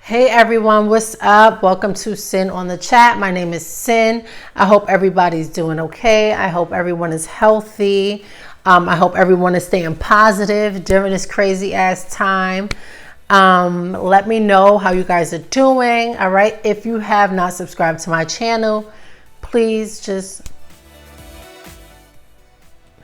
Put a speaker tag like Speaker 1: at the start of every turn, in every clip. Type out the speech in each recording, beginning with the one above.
Speaker 1: Hey everyone, what's up? Welcome to Sin on the Chat. My name is Sin. I hope everybody's doing okay. I hope everyone is healthy. I hope everyone is staying positive during this crazy ass time. Let me know how you guys are doing. All right. If you have not subscribed to my channel, please just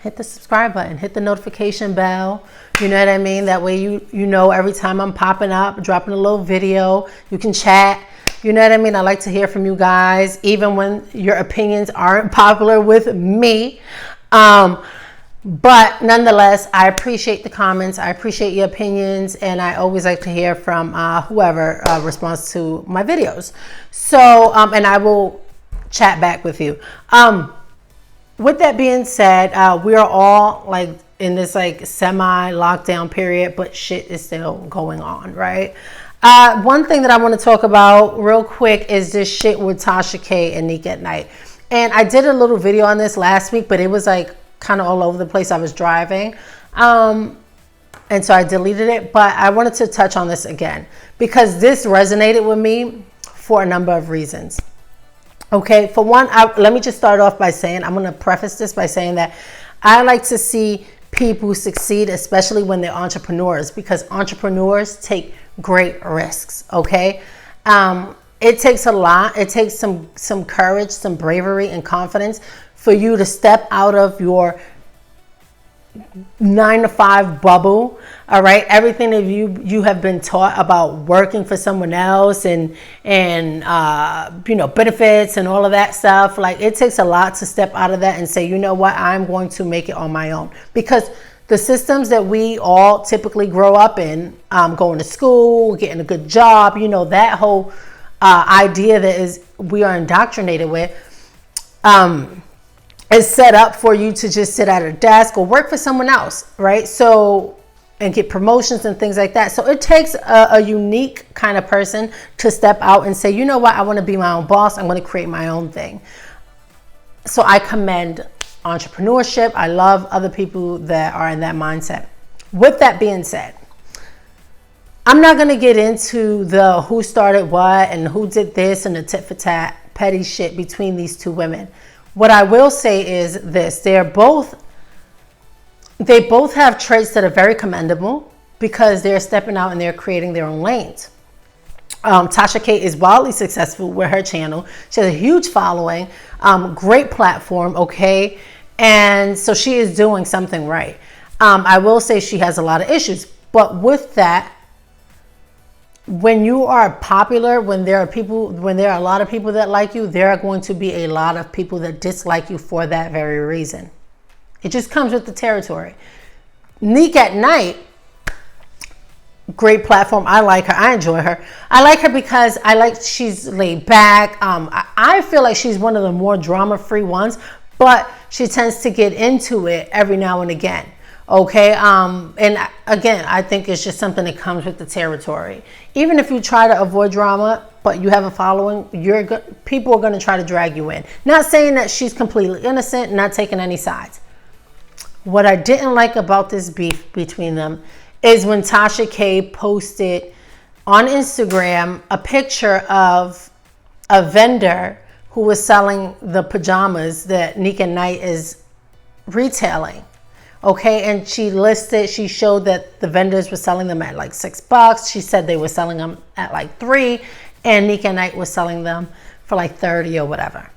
Speaker 1: hit the subscribe button, hit the notification bell. You know what I mean? That way you know every time I'm popping up, dropping a little video, you can chat. You know what I mean? I like to hear from you guys, even when your opinions aren't popular with me. But nonetheless, I appreciate the comments. I appreciate your opinions. And I always like to hear from whoever responds to my videos. So, and I will chat back with you. With that being said, we are all like in this like semi lockdown period, but shit is still going on, right? One thing that I want to talk about real quick is this shit with Tasha K and Nique at night. And I did a little video on this last week, but it was like kind of all over the place. I was driving. And so I deleted it, but I wanted to touch on this again because this resonated with me for a number of reasons. Okay, for one, let me just start off by saying, I'm going to preface this by saying that I like to see people succeed, especially when they're entrepreneurs, because entrepreneurs take great risks, okay? It takes a lot. It takes some courage, some bravery and confidence for you to step out of your 9-to-5 bubble. All right, everything that you have been taught about working for someone else and you know, benefits and all of that stuff. Like, it takes a lot to step out of that and say, you know what, I'm going to make it on my own. Because the systems that we all typically grow up in, going to school, getting a good job, you know, that whole idea that we are indoctrinated with, is set up for you to just sit at a desk or work for someone else, right? So, and get promotions and things like that. So it takes a unique kind of person to step out and say, you know what, I want to be my own boss. I'm going to create my own thing. So I commend entrepreneurship. I love other people that are in that mindset. With that being said, I'm not going to get into the who started what and who did this and the tit for tat petty shit between these two women. What I will say is this: they both have traits that are very commendable because they're stepping out and they're creating their own lanes. Tasha K is wildly successful with her channel. She has a huge following, great platform, okay? And so she is doing something right. I will say she has a lot of issues, but with that, when you are popular, when there are a lot of people that like you, there are going to be a lot of people that dislike you for that very reason. It just comes with the territory. Nique at night, great platform. I like her. I enjoy her. I like her because she's laid back. I feel like she's one of the more drama-free ones, but she tends to get into it every now and again. Okay. And again, I think it's just something that comes with the territory. Even if you try to avoid drama, but you have a following, people are going to try to drag you in. Not saying that she's completely innocent, not taking any sides. What I didn't like about this beef between them is when Tasha K posted on Instagram a picture of a vendor who was selling the pajamas that Nique at Night is retailing. Okay, and she showed that the vendors were selling them at like $6. She said they were selling them at like $3, and Nique at Night was selling them for like $30 or whatever.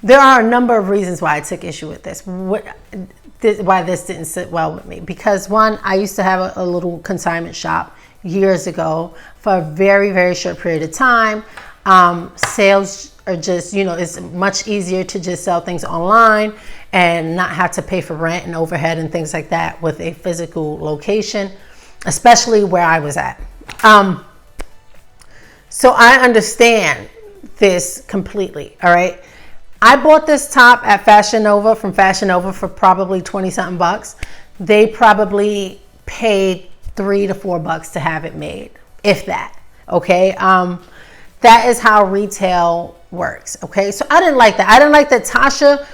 Speaker 1: There are a number of reasons why I took issue with this. Why this didn't sit well with me. Because one, I used to have a little consignment shop years ago for a very, very short period of time. Sales are just, you know, it's much easier to just sell things online and not have to pay for rent and overhead and things like that with a physical location, especially where I was at. So I understand this completely. All right. I bought this top at from Fashion Nova for probably 20 something bucks. They probably paid $3 to $4 to have it made, if that. Okay. That is how retail works. Okay. So I didn't like that. I didn't like that Tasha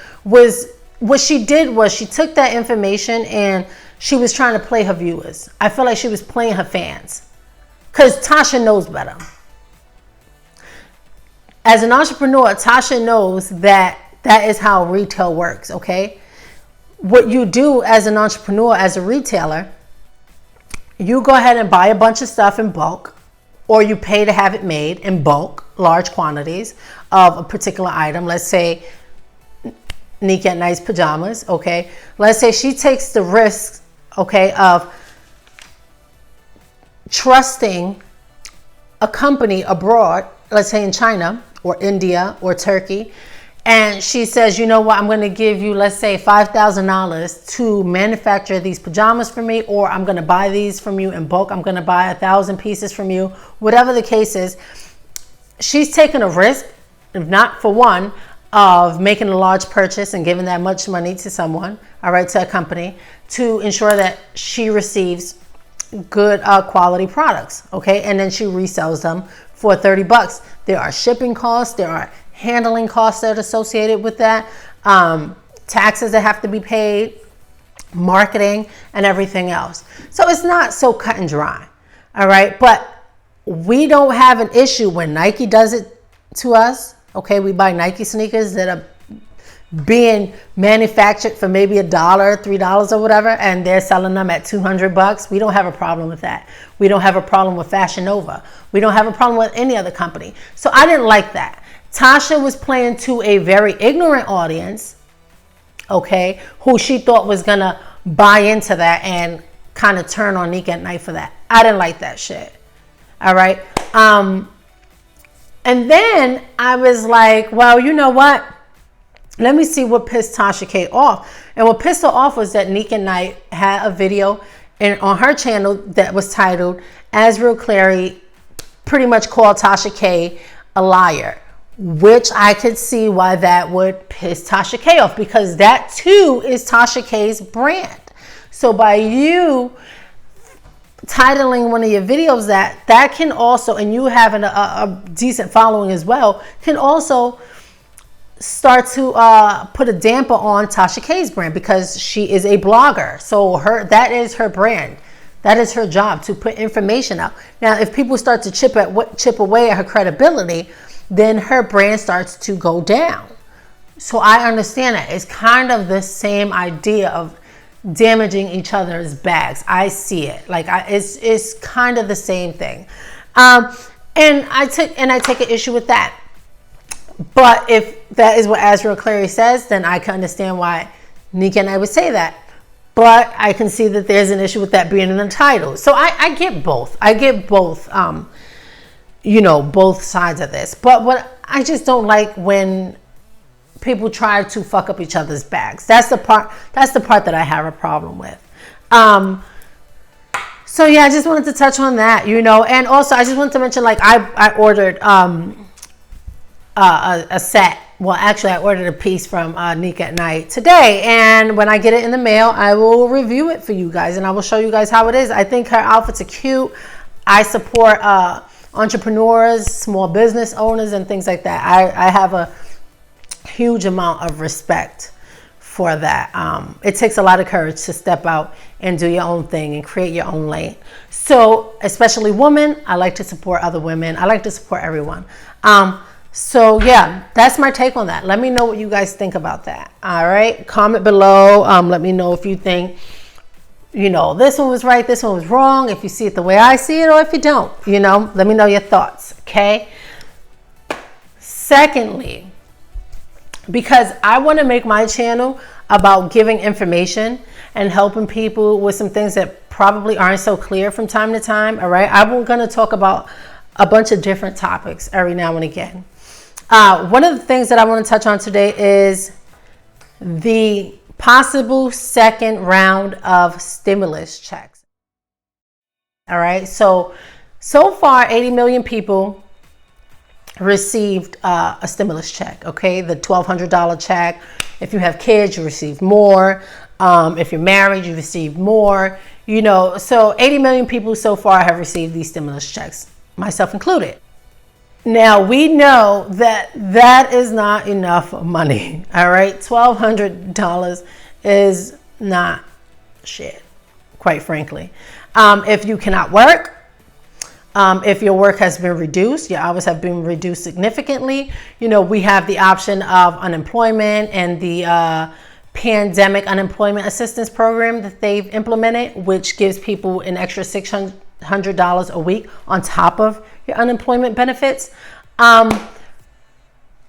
Speaker 1: what she did was she took that information and she was trying to play her viewers. I feel like she was playing her fans. because Tasha knows better. As an entrepreneur, Tasha knows that that is how retail works, okay? What you do as an entrepreneur, as a retailer, you go ahead and buy a bunch of stuff in bulk, or you pay to have it made in bulk, large quantities of a particular item. Let's say Nique at Night's pajamas, okay? Let's say she takes the risk, okay, of trusting a company abroad, let's say in China or India or Turkey, and she says, you know what, I'm going to give you, let's say, $5,000 to manufacture these pajamas for me, or I'm going to buy these from you in bulk. I'm going to buy 1,000 pieces from you. Whatever the case is, she's taking a risk, if not for one, of making a large purchase and giving that much money to someone, all right, to a company, to ensure that she receives good quality products, okay? And then she resells them for $30. There are shipping costs. There are handling costs that are associated with that, taxes that have to be paid, marketing, and everything else. So it's not so cut and dry, all right? But we don't have an issue when Nike does it to us, okay? We buy Nike sneakers that are being manufactured for maybe $1, $3 or whatever, and they're selling them at $200. We don't have a problem with that. We don't have a problem with Fashion Nova. We don't have a problem with any other company. So I didn't like that. Tasha was playing to a very ignorant audience, okay, who she thought was gonna buy into that and kind of turn on Nique at Night for that. I didn't like that shit. All right. And then I was like, well, you know what? Let me see what pissed Tasha K off. And what pissed her off was that Nique at Night had a video on her channel that was titled Azriel Clary pretty much called Tasha K a liar, which I could see why that would piss Tasha K off, because that too is Tasha K's brand. So by you titling one of your videos that can also, and you having a decent following as well, can also start to put a damper on Tasha K's brand, because she is a blogger. So that is her brand. That is her job, to put information out. Now, if people start to chip away at her credibility, then her brand starts to go down. So I understand that. It's kind of the same idea of damaging each other's bags. I see it. Like it's kind of the same thing. And I take an issue with that. But if that is what Azriel Clary says, then I can understand why Nique and I would say that. But I can see that there's an issue with that being in the title. So I get both. I get both. Both sides of this. But what I just don't like when people try to fuck up each other's bags. That's the part that I have a problem with. So yeah, I just wanted to touch on that, and also I just wanted to mention, like, I ordered a set. Well, actually I ordered a piece from Nique at Night today, and when I get it in the mail, I will review it for you guys and I will show you guys how it is. I think her outfits are cute. I support entrepreneurs, small business owners, and things like that. I have a huge amount of respect for that. It takes a lot of courage to step out and do your own thing and create your own lane. So especially women, I like to support other women. I like to support everyone. So yeah, that's my take on that. Let me know what you guys think about that. All right, comment below. Let me know if you think, this one was right, this one was wrong, if you see it the way I see it, or if you don't, let me know your thoughts, okay? Secondly, because I want to make my channel about giving information and helping people with some things that probably aren't so clear from time to time, all right? I'm going to talk about a bunch of different topics every now and again. One of the things that I want to touch on today is the possible second round of stimulus checks. All right, so far 80 million people received a stimulus check, okay? The $1,200 check. If you have kids, you receive more. If you're married, you receive more. So 80 million people so far have received these stimulus checks, myself included. Now, we know that is not enough money, all right? $1,200 is not shit, quite frankly. If you cannot work, If your work has been reduced, your hours have been reduced significantly, we have the option of unemployment and the pandemic unemployment assistance program that they've implemented, which gives people an extra $600 a week on top of your unemployment benefits.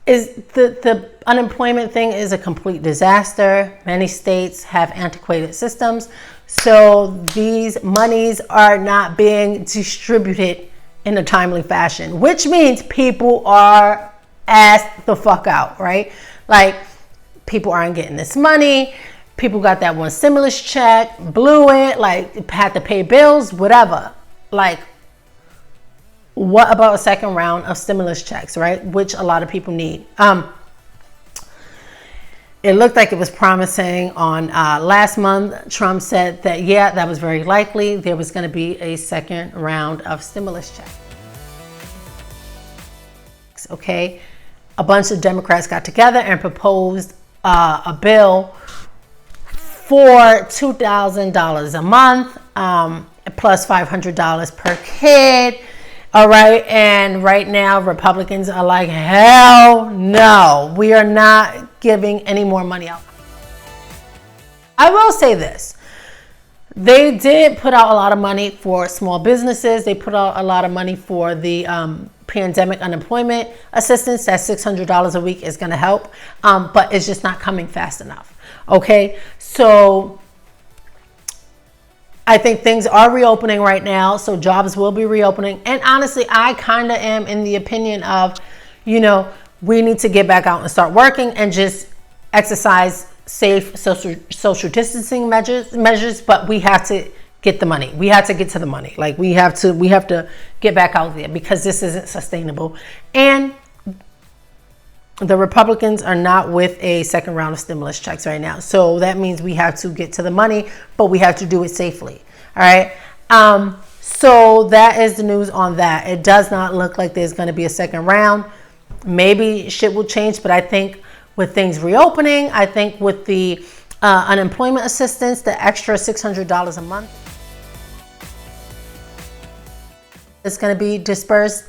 Speaker 1: Is the unemployment thing is a complete disaster. Many states have antiquated systems, so these monies are not being distributed in a timely fashion, which means people are asked the fuck out, right? Like, people aren't getting this money. People got that one stimulus check, blew it, like had to pay bills, whatever. Like, what about a second round of stimulus checks, right? Which a lot of people need. It looked like it was promising on last month. Trump said that, yeah, that was very likely. There was going to be a second round of stimulus checks. Okay. A bunch of Democrats got together and proposed a bill for $2,000 a month, plus $500 per kid. All right. And right now, Republicans are like, hell no, we are not giving any more money out. I will say this. They did put out a lot of money for small businesses. They put out a lot of money for the pandemic unemployment assistance. That $600 a week is going to help, but it's just not coming fast enough. Okay. So I think things are reopening right now, so jobs will be reopening. And honestly, I kind of am in the opinion of, we need to get back out and start working and just exercise safe social distancing measures. But we have to get the money. We have to get to the money. Like, we have to get back out there, because this isn't sustainable. And the Republicans are not with a second round of stimulus checks right now. So that means we have to get to the money, but we have to do it safely. All right. So that is the news on that. It does not look like there's going to be a second round. Maybe shit will change, but I think with things reopening, I think with the unemployment assistance, the extra $600 a month, it's going to be dispersed.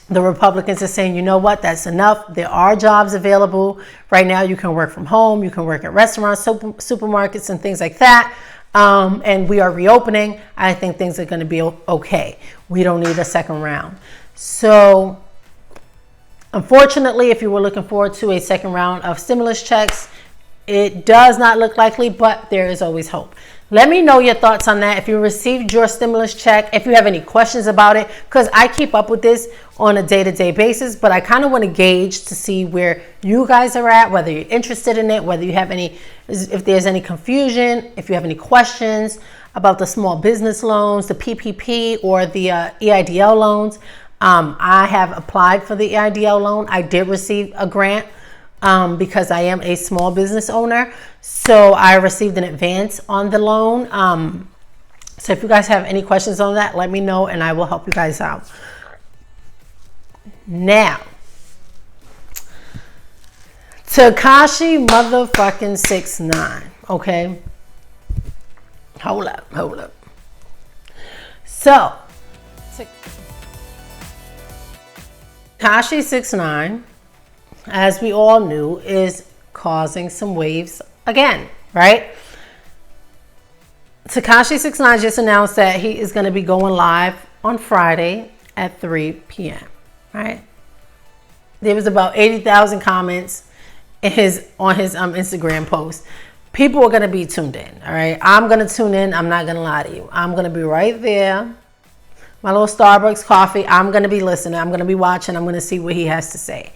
Speaker 1: The Republicans are saying, you know what, that's enough. There are jobs available. Right now, you can work from home. You can work at restaurants, supermarkets, and things like that. And we are reopening. I think things are going to be okay. We don't need a second round. So, unfortunately, if you were looking forward to a second round of stimulus checks, it does not look likely, but there is always hope. Let me know your thoughts on that. If you received your stimulus check, if you have any questions about it, because I keep up with this on a day-to-day basis, but I kind of want to gauge to see where you guys are at, whether you're interested in it, whether you have if there's any confusion, if you have any questions about the small business loans, the PPP, or the EIDL loans. I have applied for the EIDL loan. I did receive a grant because I am a small business owner. So I received an advance on the loan. So if you guys have any questions on that, let me know and I will help you guys out. Now, Tekashi motherfucking 6ix9ine. Okay. Hold up. So, Tekashi 6ix9ine, as we all knew, is causing some waves again, right? Tekashi 6ix9ine just announced that he is going to be going live on Friday at 3 p.m., right? There was about 80,000 comments on his Instagram post. People are going to be tuned in, all right? I'm going to tune in. I'm not going to lie to you. I'm going to be right there. My little Starbucks coffee. I'm going to be listening. I'm going to be watching. I'm going to see what he has to say.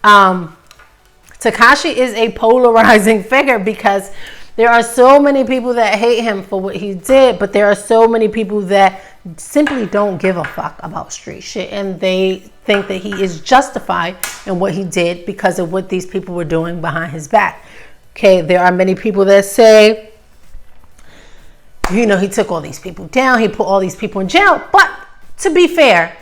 Speaker 1: Tekashi is a polarizing figure because there are so many people that hate him for what he did, but there are so many people that simply don't give a fuck about street shit, and they think that he is justified in what he did because of what these people were doing behind his back. Okay, there are many people that say, he took all these people down, he put all these people in jail, but to be fair,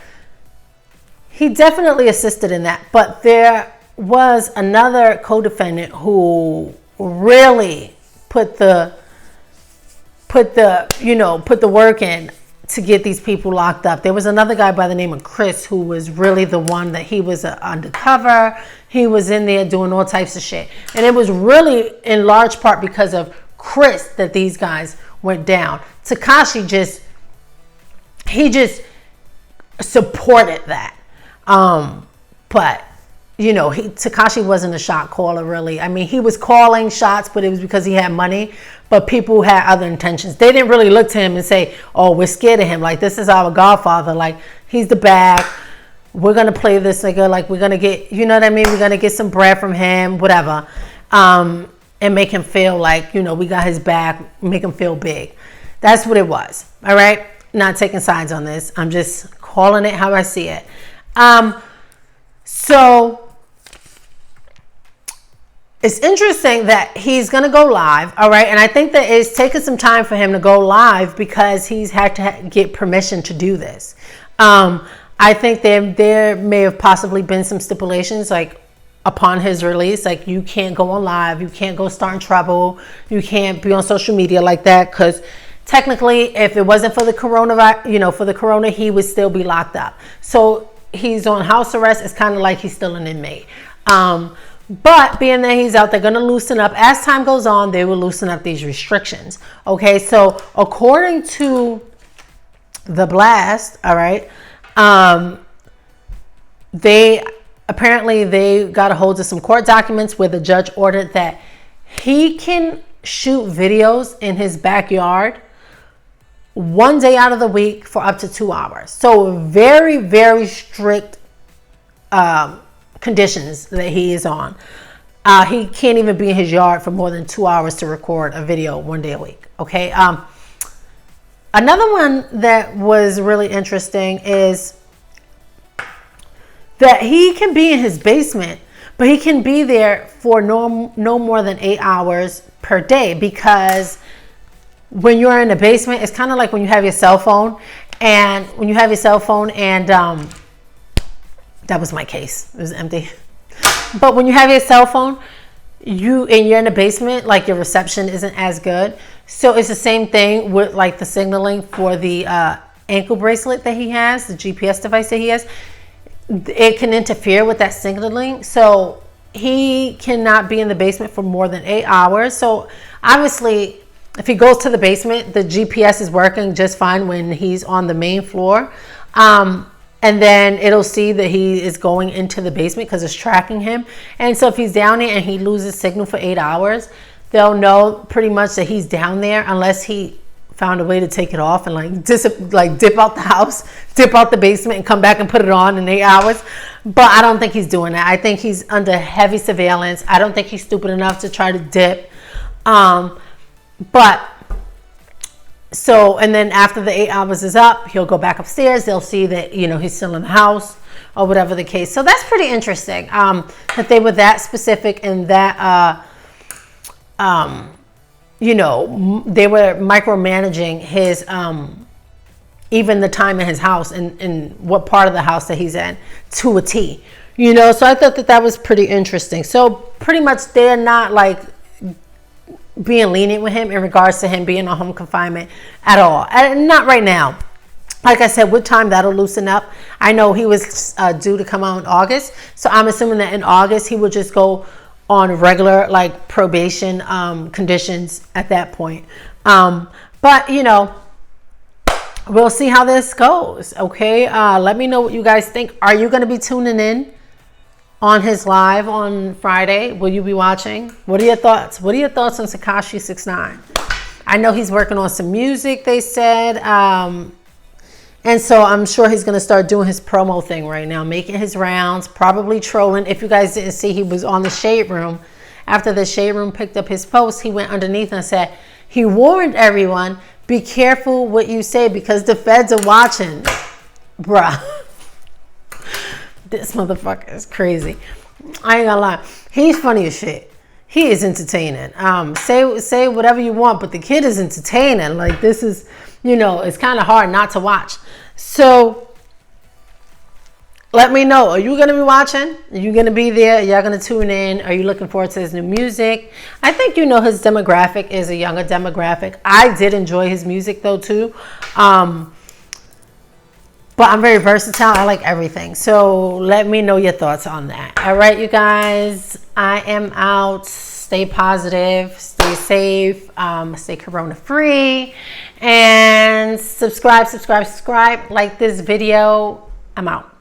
Speaker 1: he definitely assisted in that. But there was another co-defendant who really put the work in to get these people locked up. There was another guy by the name of Chris who was really the one that he was undercover. He was in there doing all types of shit. And it was really in large part because of Chris that these guys went down. Tekashi just supported that. But you know, Tekashi wasn't a shot caller really. I mean, he was calling shots, but it was because he had money. But people had other intentions. They didn't really look to him and say, oh, we're scared of him. Like, this is our godfather. Like, he's the bag. We're going to play this nigga. Like, we're going to get, you know what I mean? We're going to get some bread from him, whatever. And make him feel like, you know, we got his back. Make him feel big. That's what it was. All right? Not taking sides on this. I'm just calling it how I see it. So it's interesting that he's going to go live, all right? And I think that it's taken some time for him to go live because he's had to get permission to do this. I think there may have possibly been some stipulations, like upon his release, like you can't go on live, you can't go starting trouble, you can't be on social media like that, because technically, if it wasn't for the coronavirus, you know, for the corona, he would still be locked up. So he's on house arrest. It's kind of like he's still an inmate. But being that he's out, they're going to loosen up. As time goes on, they will loosen up these restrictions. Okay, so according to The Blast, all right, they got a hold of some court documents where the judge ordered that he can shoot videos in his backyard one day out of the week for up to 2 hours. So very, very strict conditions that he is on. He can't even be in his yard for more than 2 hours to record a video one day a week. Okay. Another one that was really interesting is that he can be in his basement, but he can be there for no more than 8 hours per day, because when you're in the basement, it's kind of like when you have your cell phone, and that was my case. It was empty. But when you have your cell phone, you're in the basement, like your reception isn't as good. So it's the same thing with like the signaling for the ankle bracelet that he has, the GPS device that he has. It can interfere with that signaling. So he cannot be in the basement for more than 8 hours. So obviously, if he goes to the basement, the GPS is working just fine when he's on the main floor. And then it'll see that he is going into the basement because it's tracking him. And so if he's down there and he loses signal for 8 hours, they'll know pretty much that he's down there, unless he found a way to take it off and dip out the house, dip out the basement and come back and put it on in 8 hours. But I don't think he's doing that. I think he's under heavy surveillance. I don't think he's stupid enough to try to dip. So, and then after the 8 hours is up, he'll go back upstairs. They'll see that, you know, he's still in the house or whatever the case. So that's pretty interesting, that they were that specific and that, you know, they were micromanaging his, even the time in his house and what part of the house that he's in to a T, you know. So I thought that was pretty interesting. So pretty much they're not like being lenient with him in regards to him being on home confinement at all. And not right now. Like I said, with time that'll loosen up. I know he was due to come out in August, so I'm assuming that in August he will just go on regular like probation conditions at that point. But you know, we'll see how this goes. Okay, let me know what you guys think. Are you going to be tuning in on his live on Friday? Will you be watching? What are your thoughts? What are your thoughts on Tekashi 6ix9ine? I know he's working on some music, they said. And so I'm sure he's going to start doing his promo thing right now, making his rounds, probably trolling. If you guys didn't see, he was on the Shade Room. After the Shade Room picked up his post, he went underneath and said, he warned everyone, be careful what you say because the feds are watching. Bruh. This motherfucker is crazy. I ain't gonna lie. He's funny as shit. He is entertaining. Say whatever you want, but the kid is entertaining. Like, this is, you know, it's kind of hard not to watch. So let me know. Are you going to be watching? Are you going to be there? Y'all going to tune in? Are you looking forward to his new music? I think, you know, his demographic is a younger demographic. I did enjoy his music though too. But I'm very versatile. I like everything. So let me know your thoughts on that. All right, you guys. I am out. Stay positive. Stay safe. Stay corona free. And subscribe. Like this video. I'm out.